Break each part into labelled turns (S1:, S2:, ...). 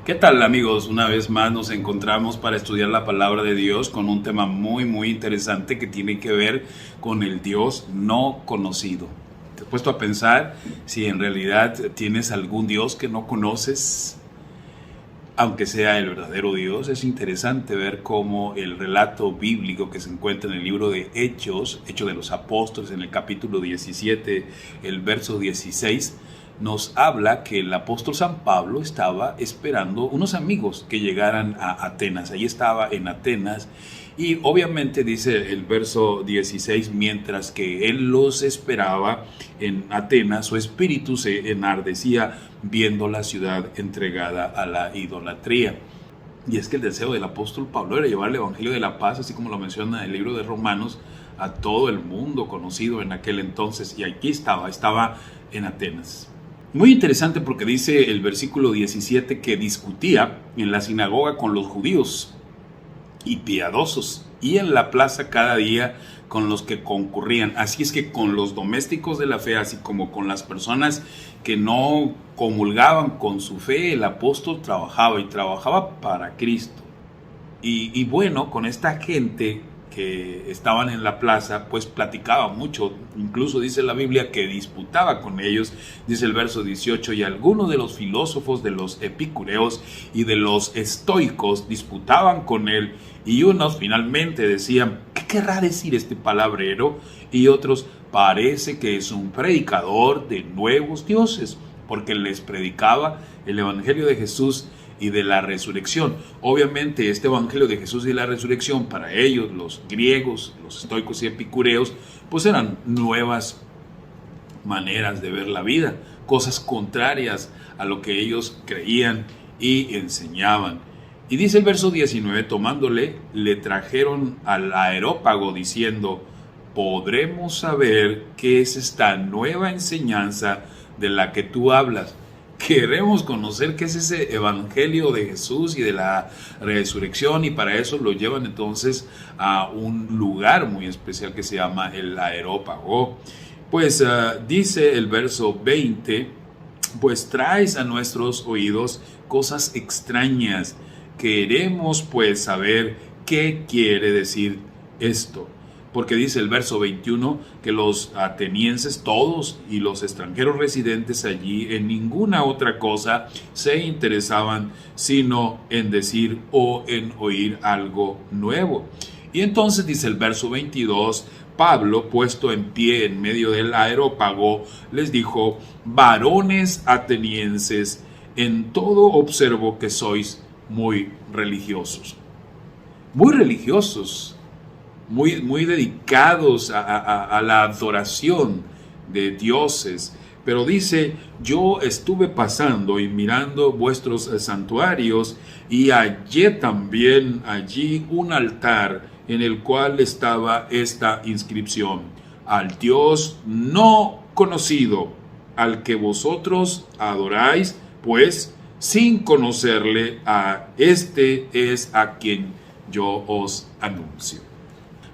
S1: ¿Qué tal, amigos? Una vez más nos encontramos para estudiar la palabra de Dios con un tema muy interesante que tiene que ver con el Dios no conocido. ¿Te has puesto a pensar si en realidad tienes algún Dios que no conoces? Aunque sea el verdadero Dios, es interesante ver cómo el relato bíblico que se encuentra en el libro de Hechos de los Apóstoles, en el capítulo 17, el verso 16, nos habla que el apóstol San Pablo estaba esperando unos amigos que llegaran a Atenas. Ahí estaba en Atenas y obviamente dice el verso 16, mientras que él los esperaba en Atenas, su espíritu se enardecía viendo la ciudad entregada a la idolatría. Y es que el deseo del apóstol Pablo era llevar el evangelio de la paz, así como lo menciona el libro de Romanos, a todo el mundo conocido en aquel entonces. Y aquí estaba en Atenas. Muy interesante porque dice el versículo 17 que discutía en la sinagoga con los judíos y piadosos, y en la plaza cada día con los que concurrían. Así es que con los domésticos de la fe, así como con las personas que no comulgaban con su fe, el apóstol trabajaba para Cristo. Y bueno, con esta gente que estaban en la plaza, pues platicaba mucho. Incluso dice la Biblia que disputaba con ellos. Dice el verso 18, y algunos de los filósofos, de los epicureos y de los estoicos disputaban con él, y unos finalmente decían, ¿qué querrá decir este palabrero? Y otros, parece que es un predicador de nuevos dioses, porque les predicaba el evangelio de Jesús y de la resurrección. Obviamente este evangelio de Jesús y de la resurrección para ellos, los griegos, los estoicos y epicureos, pues eran nuevas maneras de ver la vida, cosas contrarias a lo que ellos creían y enseñaban. Y dice el verso 19, tomándole, le trajeron al Areópago diciendo, ¿podremos saber qué es esta nueva enseñanza de la que tú hablas? Queremos conocer qué es ese evangelio de Jesús y de la resurrección, y para eso lo llevan entonces a un lugar muy especial que se llama el Areópago. Pues dice el verso 20, pues traes a nuestros oídos cosas extrañas. Queremos pues saber qué quiere decir esto. Porque dice el verso 21 que los atenienses todos y los extranjeros residentes allí en ninguna otra cosa se interesaban sino en decir o en oír algo nuevo. Y entonces dice el verso 22, Pablo, puesto en pie en medio del Areópago, les dijo, varones atenienses, en todo observo que sois muy religiosos. Muy religiosos. Muy dedicados a la adoración de dioses. Pero dice, yo estuve pasando y mirando vuestros santuarios y hallé también allí un altar en el cual estaba esta inscripción, al Dios no conocido, al que vosotros adoráis, pues sin conocerle, a este es a quien yo os anuncio.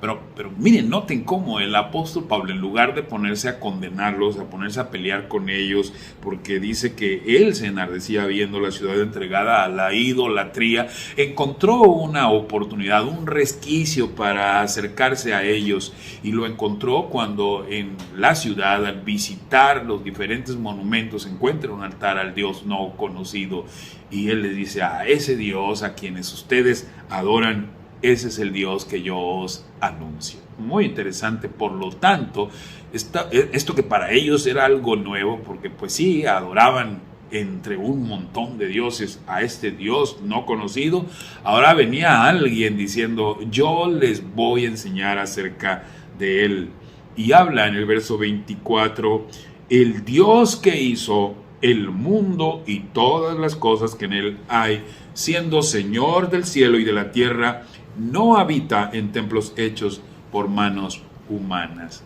S1: Pero miren, noten cómo el apóstol Pablo, en lugar de ponerse a condenarlos, a ponerse a pelear con ellos, porque dice que él se enardecía viendo la ciudad entregada a la idolatría, encontró una oportunidad, un resquicio para acercarse a ellos, y lo encontró cuando en la ciudad, al visitar los diferentes monumentos, encuentra un altar al Dios no conocido, y él les dice, a ese Dios a quienes ustedes adoran, ese es el Dios que yo os anuncio. Muy interesante. Por lo tanto, esto que para ellos era algo nuevo, porque pues sí, adoraban entre un montón de dioses a este Dios no conocido, ahora venía alguien diciendo, yo les voy a enseñar acerca de él. Y habla en el verso 24, el Dios que hizo el mundo y todas las cosas que en él hay, siendo Señor del cielo y de la tierra, no habita en templos hechos por manos humanas.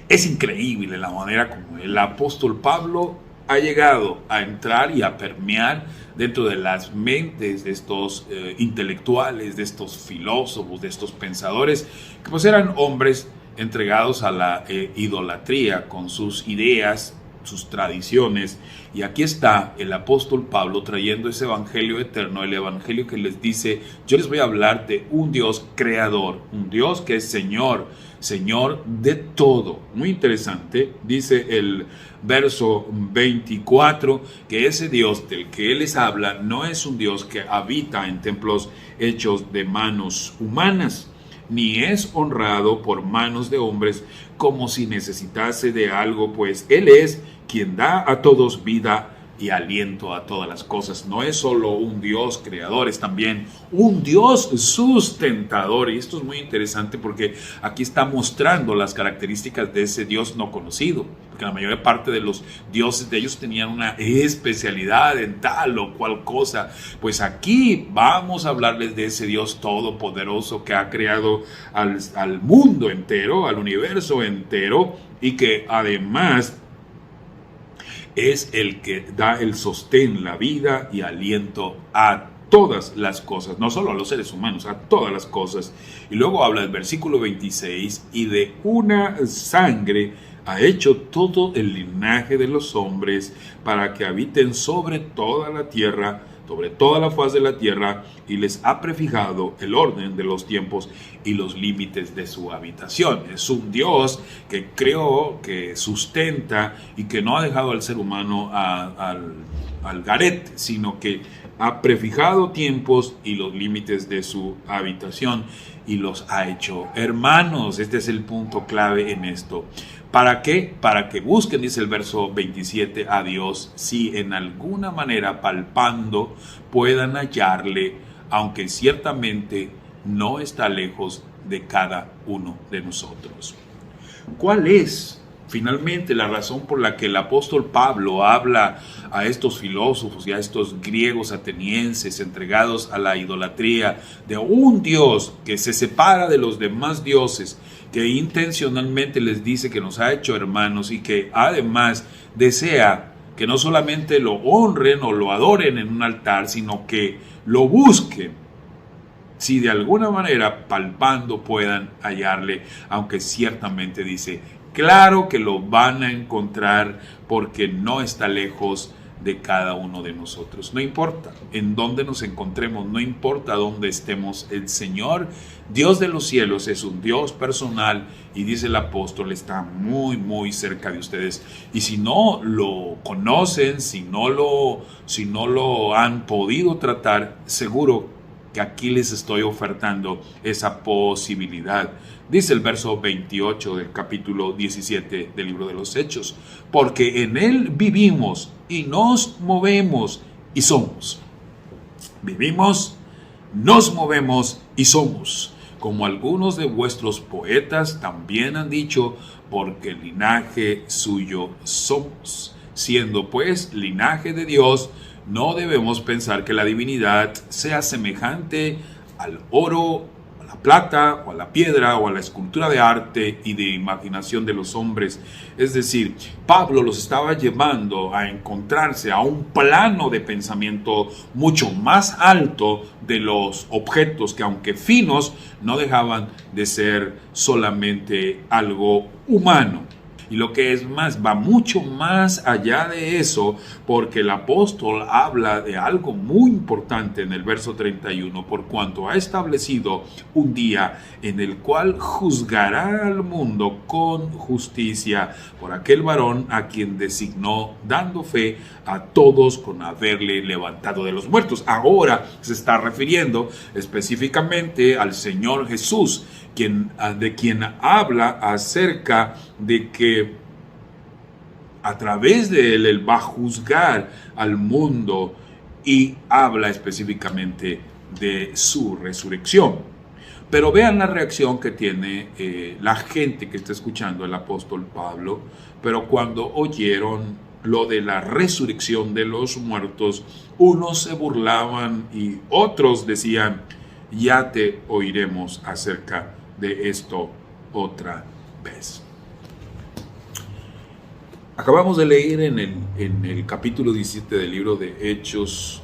S1: Es increíble la manera como el apóstol Pablo ha llegado a entrar y a permear dentro de las mentes de estos intelectuales, de estos filósofos, de estos pensadores, que pues eran hombres entregados a la idolatría con sus ideas sus tradiciones. Y aquí está el apóstol Pablo trayendo ese evangelio eterno, el evangelio que les dice: yo les voy a hablar de un Dios creador, un Dios que es Señor, Señor de todo. Muy interesante, dice el verso 24, que ese Dios del que Él les habla no es un Dios que habita en templos hechos de manos humanas, ni es honrado por manos de hombres como si necesitase de algo, pues Él es quien da a todos vida y aliento a todas las cosas. No es solo un Dios creador, es también un Dios sustentador. Y esto es muy interesante porque aquí está mostrando las características de ese Dios no conocido, porque la mayor parte de los dioses de ellos tenían una especialidad en tal o cual cosa. Pues aquí vamos a hablarles de ese Dios todopoderoso que ha creado al mundo entero, al universo entero, y que además es el que da el sostén, la vida y aliento a todas las cosas, no solo a los seres humanos, a todas las cosas. Y luego habla del versículo 26, y de una sangre ha hecho todo el linaje de los hombres para que habiten sobre toda la tierra, sobre toda la faz de la tierra, y les ha prefijado el orden de los tiempos y los límites de su habitación. Es un Dios que creó, que sustenta y que no ha dejado al ser humano al garete, sino que ha prefijado tiempos y los límites de su habitación y los ha hecho hermanos. Este es el punto clave en esto. ¿Para qué? Para que busquen, dice el verso 27, a Dios, si en alguna manera palpando puedan hallarle, aunque ciertamente no está lejos de cada uno de nosotros. ¿Cuál es finalmente la razón por la que el apóstol Pablo habla a estos filósofos y a estos griegos atenienses entregados a la idolatría de un Dios que se separa de los demás dioses, que intencionalmente les dice que nos ha hecho hermanos y que además desea que no solamente lo honren o lo adoren en un altar, sino que lo busquen, si de alguna manera palpando puedan hallarle, aunque ciertamente dice, claro que lo van a encontrar porque no está lejos de cada uno de nosotros. No importa en dónde nos encontremos, no importa dónde estemos, el Señor, Dios de los cielos, es un Dios personal y dice el apóstol, está muy, muy cerca de ustedes. Y si no lo conocen, si no lo han podido tratar, seguro que aquí les estoy ofertando esa posibilidad. Dice el verso 28 del capítulo 17 del libro de los Hechos, porque en Él vivimos y nos movemos y somos. Vivimos, nos movemos y somos, como algunos de vuestros poetas también han dicho, porque linaje suyo somos. Siendo pues linaje de Dios, no debemos pensar que la divinidad sea semejante al oro, a la plata, o a la piedra, o a la escultura de arte y de imaginación de los hombres. Es decir, Pablo los estaba llevando a encontrarse a un plano de pensamiento mucho más alto de los objetos que, aunque finos, no dejaban de ser solamente algo humano. Y lo que es más, va mucho más allá de eso, porque el apóstol habla de algo muy importante en el verso 31, por cuanto ha establecido un día en el cual juzgará al mundo con justicia por aquel varón a quien designó, dando fe a todos con haberle levantado de los muertos. Ahora se está refiriendo específicamente al Señor Jesús, de quien habla acerca de que a través de él va a juzgar al mundo, y habla específicamente de su resurrección. Pero vean la reacción que tiene la gente que está escuchando al apóstol Pablo. Pero cuando oyeron lo de la resurrección de los muertos, unos se burlaban y otros decían, ya te oiremos acerca de esto otra vez. Acabamos de leer en el capítulo 17 del libro de Hechos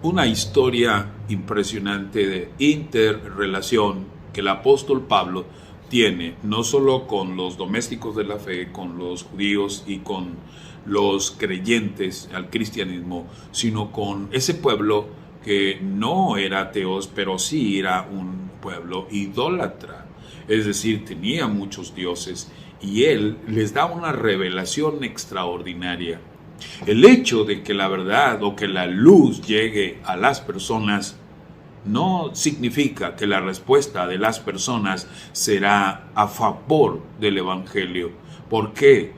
S1: una historia impresionante de interrelación que el apóstol Pablo tiene no solo con los domésticos de la fe, con los judíos y con los creyentes al cristianismo, sino con ese pueblo que no era ateos, pero sí era un pueblo idólatra. Es decir, tenía muchos dioses y él les da una revelación extraordinaria. El hecho de que la verdad o que la luz llegue a las personas no significa que la respuesta de las personas será a favor del Evangelio. ¿Por qué?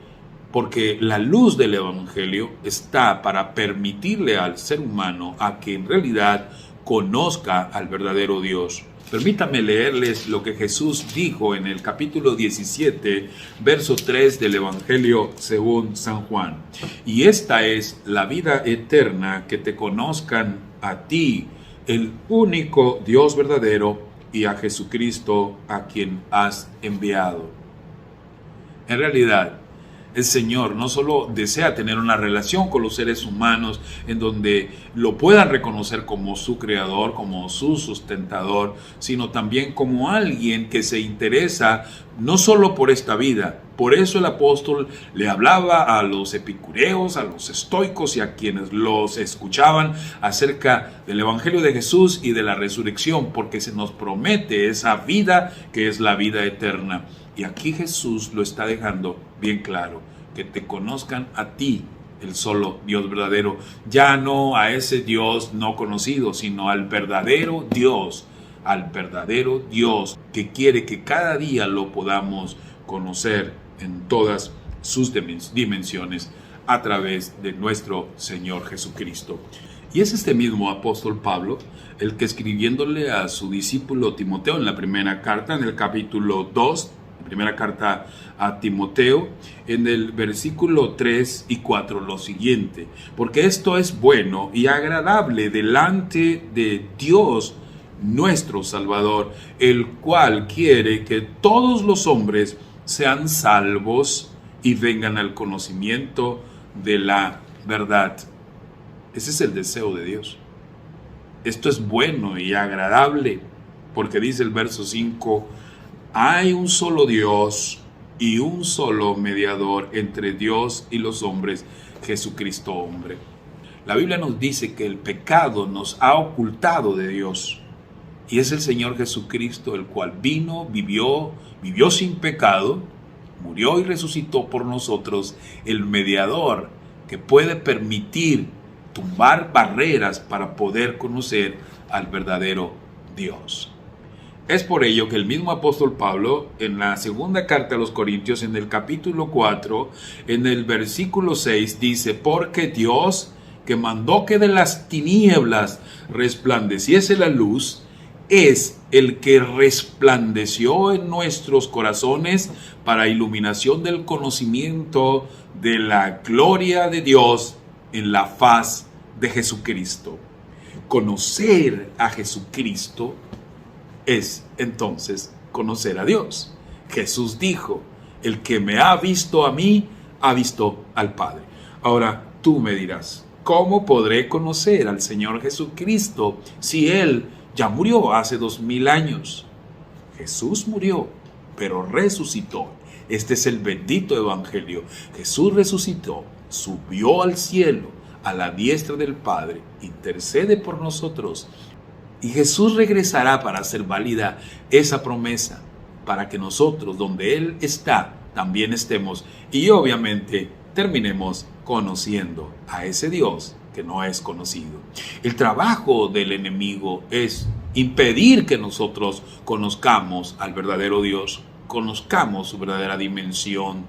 S1: Porque la luz del Evangelio está para permitirle al ser humano a que en realidad conozca al verdadero Dios. Permítame leerles lo que Jesús dijo en el capítulo 17, verso 3 del Evangelio según San Juan. Y esta es la vida eterna, que te conozcan a ti, el único Dios verdadero, y a Jesucristo, a quien has enviado. En realidad, el Señor no solo desea tener una relación con los seres humanos en donde lo puedan reconocer como su creador, como su sustentador, sino también como alguien que se interesa no solo por esta vida. Por eso el apóstol le hablaba a los epicureos, a los estoicos y a quienes los escuchaban acerca del Evangelio de Jesús y de la resurrección, porque se nos promete esa vida que es la vida eterna. Y aquí Jesús lo está dejando bien claro, que te conozcan a ti, el solo Dios verdadero, ya no a ese Dios no conocido, sino al verdadero Dios que quiere que cada día lo podamos conocer en todas sus dimensiones a través de nuestro Señor Jesucristo. Y es este mismo apóstol Pablo el que, escribiéndole a su discípulo Timoteo en la primera carta, en el capítulo 2, primera carta a Timoteo, en el versículo 3 y 4, lo siguiente: porque esto es bueno y agradable delante de Dios nuestro Salvador, el cual quiere que todos los hombres sean salvos y vengan al conocimiento de la verdad. Ese es el deseo de Dios. Esto es bueno y agradable, porque dice el verso 5: hay un solo Dios y un solo mediador entre Dios y los hombres, Jesucristo hombre. La Biblia nos dice que el pecado nos ha ocultado de Dios, y es el Señor Jesucristo el cual vino, vivió sin pecado, murió y resucitó por nosotros, el mediador que puede permitir tumbar barreras para poder conocer al verdadero Dios. Es por ello que el mismo apóstol Pablo, en la segunda carta a los Corintios, en el capítulo 4, en el versículo 6, dice: porque Dios, que mandó que de las tinieblas resplandeciese la luz, es el que resplandeció en nuestros corazones para iluminación del conocimiento de la gloria de Dios en la faz de Jesucristo. Conocer a Jesucristo es entonces conocer a Dios. Jesús dijo: el que me ha visto a mí, ha visto al Padre. Ahora tú me dirás: ¿cómo podré conocer al Señor Jesucristo si Él ya murió hace 2000 años? Jesús murió, pero resucitó. Este es el bendito evangelio. Jesús resucitó, subió al cielo, a la diestra del Padre, intercede por nosotros. Y Jesús regresará para hacer válida esa promesa, para que nosotros, donde Él está, también estemos, y obviamente terminemos conociendo a ese Dios que no es conocido. El trabajo del enemigo es impedir que nosotros conozcamos al verdadero Dios, conozcamos su verdadera dimensión.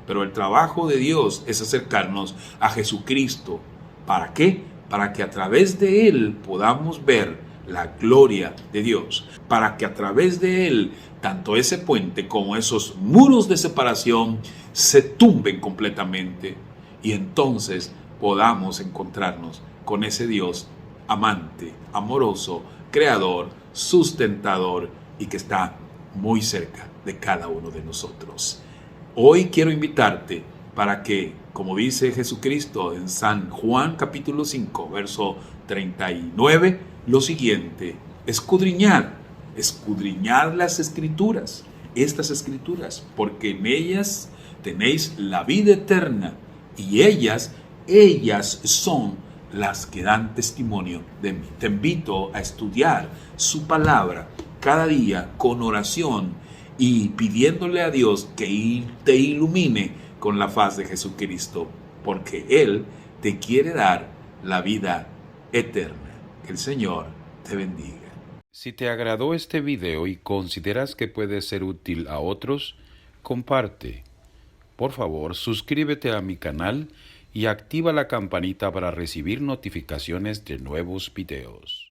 S1: Pero el trabajo de Dios es acercarnos a Jesucristo. ¿Para qué? Para que a través de Él podamos ver la gloria de Dios, para que a través de Él tanto ese puente como esos muros de separación se tumben completamente, y entonces podamos encontrarnos con ese Dios amante, amoroso, creador, sustentador, y que está muy cerca de cada uno de nosotros. Hoy quiero invitarte para que, como dice Jesucristo en San Juan capítulo 5, verso 39, lo siguiente: escudriñad las escrituras, estas escrituras, porque en ellas tenéis la vida eterna, Y ellas son las que dan testimonio de mí. Te invito a estudiar su palabra cada día con oración y pidiéndole a Dios que te ilumine con la faz de Jesucristo, porque Él te quiere dar la vida eterna. Que el Señor te bendiga.
S2: Si te agradó este video y consideras que puede ser útil a otros, comparte. Por favor, suscríbete a mi canal y activa la campanita para recibir notificaciones de nuevos videos.